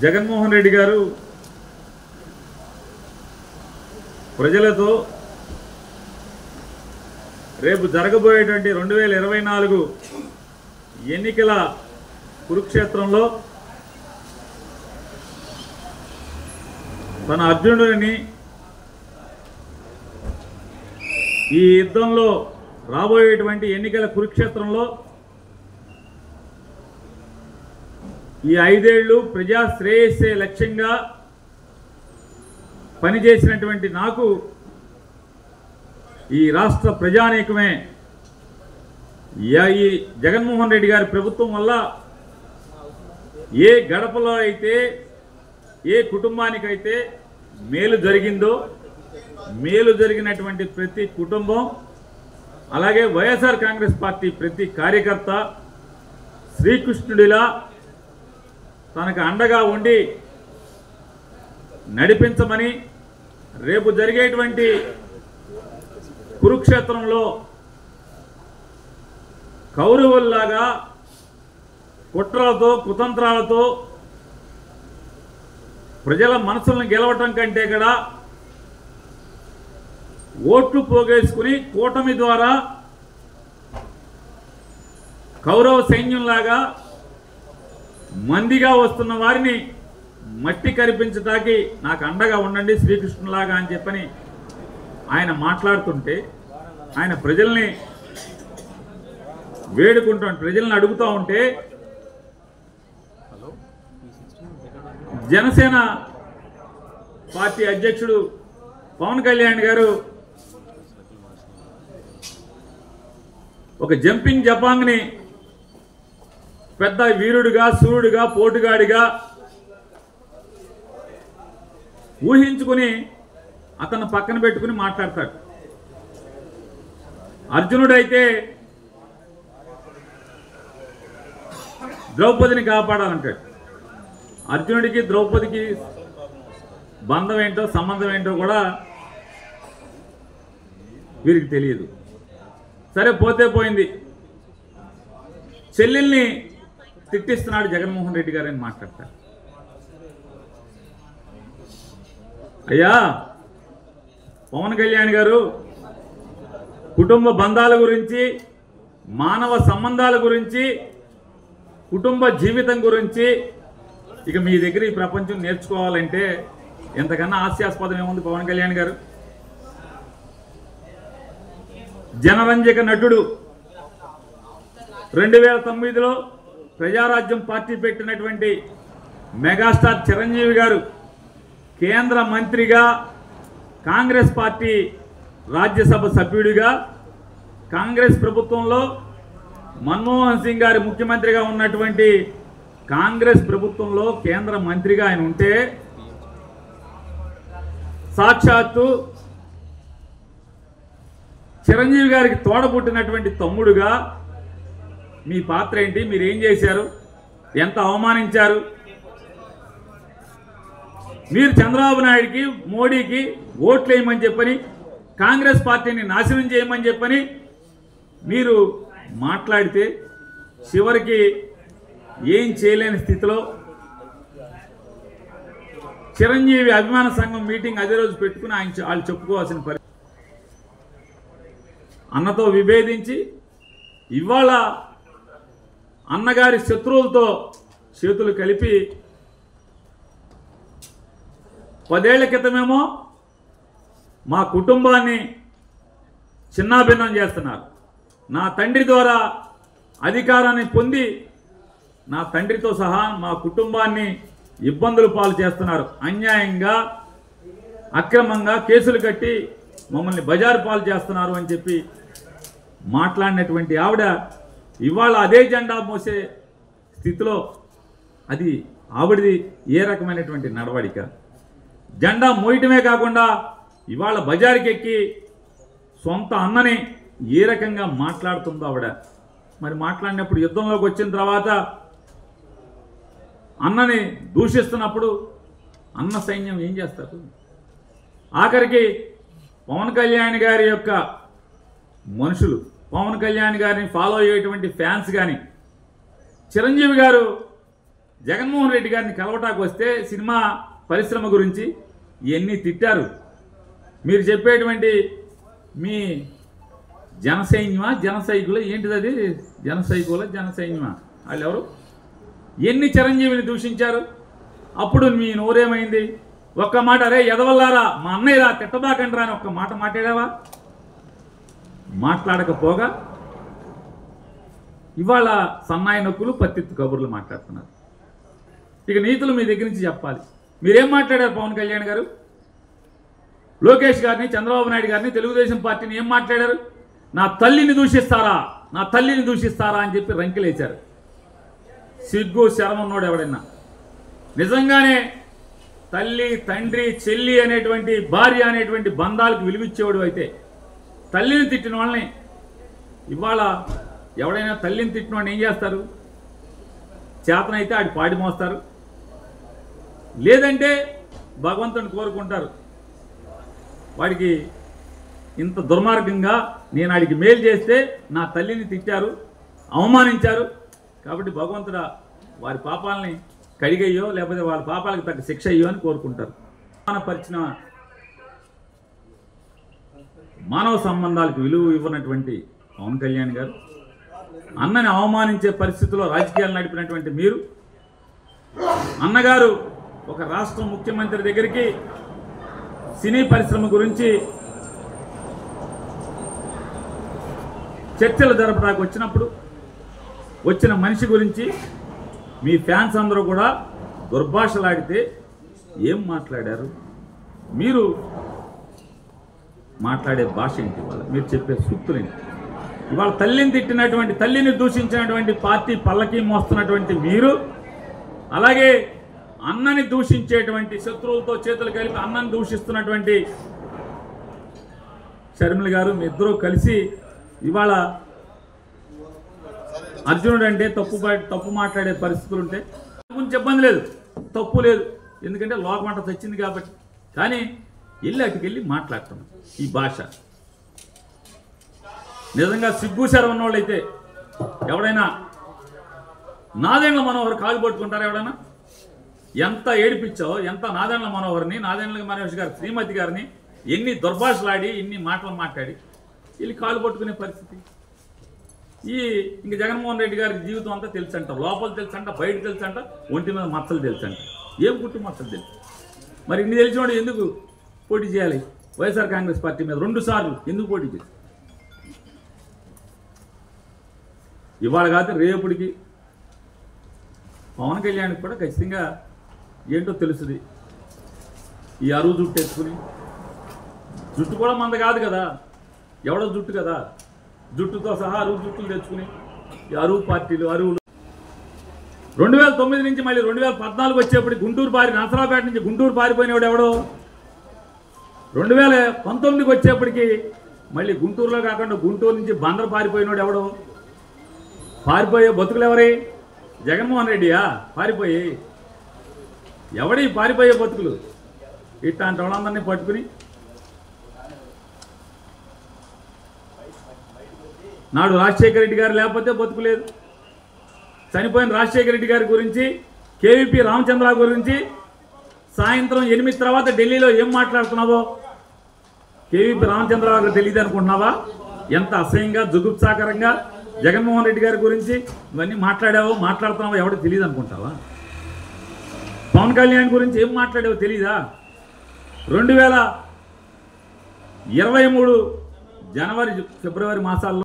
జగన్మోహన్ రెడ్డి గారు ప్రజలతో రేపు జరగబోయేటువంటి 2024 ఎన్నికల కురుక్షేత్రంలో తన అర్జునుడిని ఈ యుద్ధంలో రాబోయేటువంటి ఎన్నికల కురుక్షేత్రంలో ఈ 5 ఏళ్లు ప్రజా శ్రేయస్సే లక్ష్యంగా పనిచేసినటువంటి నాకు ఈ రాష్ట్ర ప్రజానీకమే ఈ జగన్మోహన్ రెడ్డి గారి ప్రభుత్వం వల్ల ఏ గడపలో అయితే ఏ కుటుంబానికైతే మేలు జరిగిందో మేలు జరిగినటువంటి ప్రతి కుటుంబం అలాగే వైఎస్ఆర్ కాంగ్రెస్ పార్టీ ప్రతి కార్యకర్త శ్రీకృష్ణుడిలా తనకు అండగా ఉండి నడిపించమని రేపు జరిగేటువంటి కురుక్షేత్రంలో కౌరవుల్లాగా కుట్రలతో కుతంత్రాలతో ప్రజల మనసులను గెలవటం కంటే కూడా ఓట్లు పోగేసుకుని కూటమి ద్వారా కౌరవ సైన్యంలాగా మందిగా వస్తున్న వారిని మట్టి కరిపించటానికి నాకు అండగా ఉండండి శ్రీకృష్ణులాగా అని చెప్పని ఆయన మాట్లాడుతుంటే ఆయన ప్రజల్ని వేడుకుంటూ ప్రజల్ని అడుగుతూ ఉంటే జనసేన పార్టీ అధ్యక్షుడు పవన్ కళ్యాణ్ గారు ఒక జంపింగ్ జపాంగ్ని పెద్ద వీరుడిగా సూర్యుడిగా పోటుగాడిగా ఊహించుకుని అతను పక్కన పెట్టుకుని మాట్లాడతాడు. అర్జునుడైతే ద్రౌపదిని కాపాడాలంటాడు. అర్జునుడికి ద్రౌపదికి బంధం ఏంటో సంబంధం ఏంటో కూడా వీరికి తెలియదు. సరే పోతే పోయింది. చెల్లెల్ని తిట్టిస్తున్నాడు జగన్మోహన్ రెడ్డి గారు అని మాట్లాడతారు. అయ్యా పవన్ కళ్యాణ్ గారు కుటుంబ బంధాల గురించి మానవ సంబంధాల గురించి కుటుంబ జీవితం గురించి ఇక మీ దగ్గర ఈ ప్రపంచం నేర్చుకోవాలంటే ఎంతకన్నా హాస్యాస్పదం ఏముంది? పవన్ కళ్యాణ్ గారు జనరంజక నటుడు. 2009లో ప్రజారాజ్యం పార్టీ పెట్టినటువంటి మెగాస్టార్ చిరంజీవి గారు కేంద్ర మంత్రిగా కాంగ్రెస్ పార్టీ రాజ్యసభ సభ్యుడిగా కాంగ్రెస్ ప్రభుత్వంలో మన్మోహన్ సింగ్ గారి ముఖ్యమంత్రిగా ఉన్నటువంటి కాంగ్రెస్ ప్రభుత్వంలో కేంద్ర మంత్రిగా ఆయన ఉంటే సాక్షాత్తు చిరంజీవి గారికి తోడబుట్టినటువంటి తమ్ముడుగా మీ పాత్ర ఏంటి? మీరు ఏం చేశారు? ఎంత అవమానించారు? మీరు చంద్రబాబు నాయుడికి మోడీకి ఓట్లు వేయమని చెప్పని కాంగ్రెస్ పార్టీని నాశనం చేయమని చెప్పని మీరు మాట్లాడితే చివరికి ఏం చేయలేని స్థితిలో చిరంజీవి అభిమాన సంఘం మీటింగ్ అదే రోజు పెట్టుకుని వాళ్ళు చెప్పుకోవాల్సిన పరిస్థితి. అన్నతో విభేదించి ఇవాళ అన్నగారి శత్రువులతో చేతులు కలిపి 10 ఏళ్ల క్రితమేమో మా కుటుంబాన్ని చిన్నాభిన్నం చేస్తున్నారు. నా తండ్రి ద్వారా అధికారాన్ని పొంది నా తండ్రితో సహా మా కుటుంబాన్ని ఇబ్బందులు పాలు చేస్తున్నారు. అన్యాయంగా అక్రమంగా కేసులు కట్టి మమ్మల్ని బజారు పాలు చేస్తున్నారు అని చెప్పి మాట్లాడినటువంటి ఆవిడ ఇవాళ అదే జెండా మోసే స్థితిలో అది ఆవిడది ఏ రకమైనటువంటి నడవడిక? జెండా మోయటమే కాకుండా ఇవాళ బజారుకి ఎక్కి సొంత అన్నని ఏ రకంగా మాట్లాడుతుందో ఆవిడ. మరి మాట్లాడినప్పుడు యుద్ధంలోకి వచ్చిన తర్వాత అన్నని దూషిస్తున్నప్పుడు అన్న సైన్యం ఏం చేస్తారు? ఆఖరికి పవన్ కళ్యాణ్ గారి యొక్క మనుషులు, పవన్ కళ్యాణ్ గారిని ఫాలో అయ్యేటువంటి ఫ్యాన్స్ కానీ చిరంజీవి గారు జగన్మోహన్ రెడ్డి గారిని కలవటానికి వస్తే సినిమా పరిశ్రమ గురించి ఇవన్నీ తిట్టారు. మీరు చెప్పేటువంటి మీ జనసైన్యమా జనసైకుల ఏంటిది అది, జనసైన్యమా వాళ్ళు ఎవరు, ఎన్ని చిరంజీవిని దూషించారు. అప్పుడు మీ నోరేమైంది? ఒక్క మాట అరే ఎదవల్లారా మా అన్నయ్యరా తిట్టబాకండి రా అని ఒక్క మాట మాట్లాడావా? మాట్లాడకపోగా ఇవాళ సన్నాయి నొక్కులు పత్తిత్తు కబుర్లు మాట్లాడుతున్నారు. ఇక నీతులు మీ దగ్గర నుంచి చెప్పాలి. మీరేం మాట్లాడారు? పవన్ కళ్యాణ్ గారు లోకేష్ గారిని, చంద్రబాబు నాయుడు గారిని, తెలుగుదేశం పార్టీని ఏం మాట్లాడారు? నా తల్లిని దూషిస్తారా అని చెప్పి రంకెలేశారు. సిగ్గు శరం ఉన్నోడు ఎవడైనా నిజంగానే తల్లి, తండ్రి, చెల్లి అనేటువంటి భార్య అనేటువంటి బంధాలకు విలువిచ్చేవాడు అయితే తల్లిని తిట్టిన వాళ్ళని ఇవాళ ఎవడైనా తల్లిని తిట్టిన వాడిని ఏం చేస్తారు? చేతనైతే ఆడి పాడి మోస్తారు, లేదంటే భగవంతుని కోరుకుంటారు. వాడికి ఇంత దుర్మార్గంగా నేను ఆడికి మేలు చేస్తే నా తల్లిని తిట్టారు, అవమానించారు కాబట్టి భగవంతుడా వారి పాపాలని కడిగయ్యో లేకపోతే వాళ్ళ పాపాలకు తగ్గ శిక్ష అయ్యో అని కోరుకుంటారు. అవమానపరిచిన మానవ సంబంధాలకు విలువ ఇవ్వనటువంటి పవన్ కళ్యాణ్ గారు, అన్నని అవమానించే పరిస్థితుల్లో రాజకీయాలు నడిపినటువంటి మీరు, అన్నగారు ఒక రాష్ట్ర ముఖ్యమంత్రి దగ్గరికి సినీ పరిశ్రమ గురించి చర్చలు జరపడానికి వచ్చినప్పుడు వచ్చిన మనిషి గురించి మీ ఫ్యాన్స్ అందరూ కూడా దుర్భాషలాడితే ఏం మాట్లాడారు? మీరు మాట్లాడే భాష ఏంటి? మీరు చెప్పే సూక్తులేంటి? ఇవాళ తల్లిని తిట్టినటువంటి, తల్లిని దూషించినటువంటి పార్టీ పల్లకి మోస్తున్నటువంటి మీరు, అలాగే అన్నని దూషించేటువంటి శత్రువులతో చేతులు కలిపి అన్నని దూషిస్తున్నటువంటి షర్మిల గారు, మీ ఇద్దరూ కలిసి ఇవాళ అర్జునుడు అంటే తప్పు మాట్లాడే పరిస్థితులు ఉంటే కొంచెం ఇబ్బంది లేదు, తప్పు లేదు, ఎందుకంటే లోకమంట తెచ్చింది కాబట్టి. కానీ అటుకెళ్ళి మాట్లాడుతున్నాం ఈ భాష. నిజంగా సిగ్గు శరం ఉన్నవాళ్ళైతే ఎవడైనా నాదెండ్ల మనోహర్ కాలు పట్టుకుంటారా? ఎవడైనా ఎంత ఏడిపించావు, ఎంత నాదెండ్ల మనోహర్ని, నాదెండ్ల మనోహర్ గారు శ్రీమతి గారిని ఎన్ని దుర్భాషలాడి ఎన్ని మాటలు మాట్లాడి వీళ్ళు కాలు పట్టుకునే పరిస్థితి. ఇంక జగన్మోహన్ రెడ్డి గారి జీవితం అంతా తెలుసంట, లోపల తెలుసంట, బయట తెలుసంట, ఒంటి మీద మచ్చలు తెలుసంట, ఏం కుట్టు మచ్చలు తెలుసు. మరి ఇన్ని తెలిసినోడు ఎందుకు పోటీ చేయాలి? వైఎస్ఆర్ కాంగ్రెస్ పార్టీ మీద 2 సార్లు ఎందుకు పోటీ చేయాలి? ఇవాళ కాదు రేపటికి పవన్ కళ్యాణ్కి కూడా ఖచ్చితంగా ఏంటో తెలుస్తుంది. ఈ అరువు జుట్టు ఎత్తుకుని, జుట్టు కూడా మంద కాదు కదా, ఎవడో జుట్టు కదా, జుట్టుతో సహా అరువు జుట్టులు తెచ్చుకుని ఈ అరువు పార్టీలు, అరువులు 2009 నుంచి మళ్ళీ 2014 వచ్చేప్పటికి గుంటూరు నరసరావుపేట నుంచి గుంటూరు పారిపోయినవాడు ఎవడో, 2019కి వచ్చేప్పటికి మళ్ళీ గుంటూరులో కాకుండా గుంటూరు నుంచి బందరు పారిపోయినవాడు ఎవడో. పారిపోయే బతుకులు ఎవరి? జగన్మోహన్ రెడ్డియా పారిపోయి? ఎవడి పారిపోయే బతుకులు? ఇట్లాంటి వాళ్ళందరినీ పట్టుకుని నాడు రాజశేఖర రెడ్డి గారు లేకపోతే బతుకులేదు. చనిపోయిన రాజశేఖర రెడ్డి గారి గురించి, కేవీపీ రామచంద్రరావు గురించి సాయంత్రం 8 తర్వాత ఢిల్లీలో ఏం మాట్లాడుతున్నావో కేవీపీ రామచంద్రరావు గారు తెలియదు అనుకుంటున్నావా? ఎంత అసహ్యంగా, జుగుప్సాకరంగా జగన్మోహన్ రెడ్డి గారి గురించి ఇవన్నీ మాట్లాడుతున్నావో ఎవరికి తెలియదు అనుకుంటావా? పవన్ కళ్యాణ్ గురించి ఏం మాట్లాడావో తెలీదా? 2023 జనవరి, ఫిబ్రవరి మాసాల్లో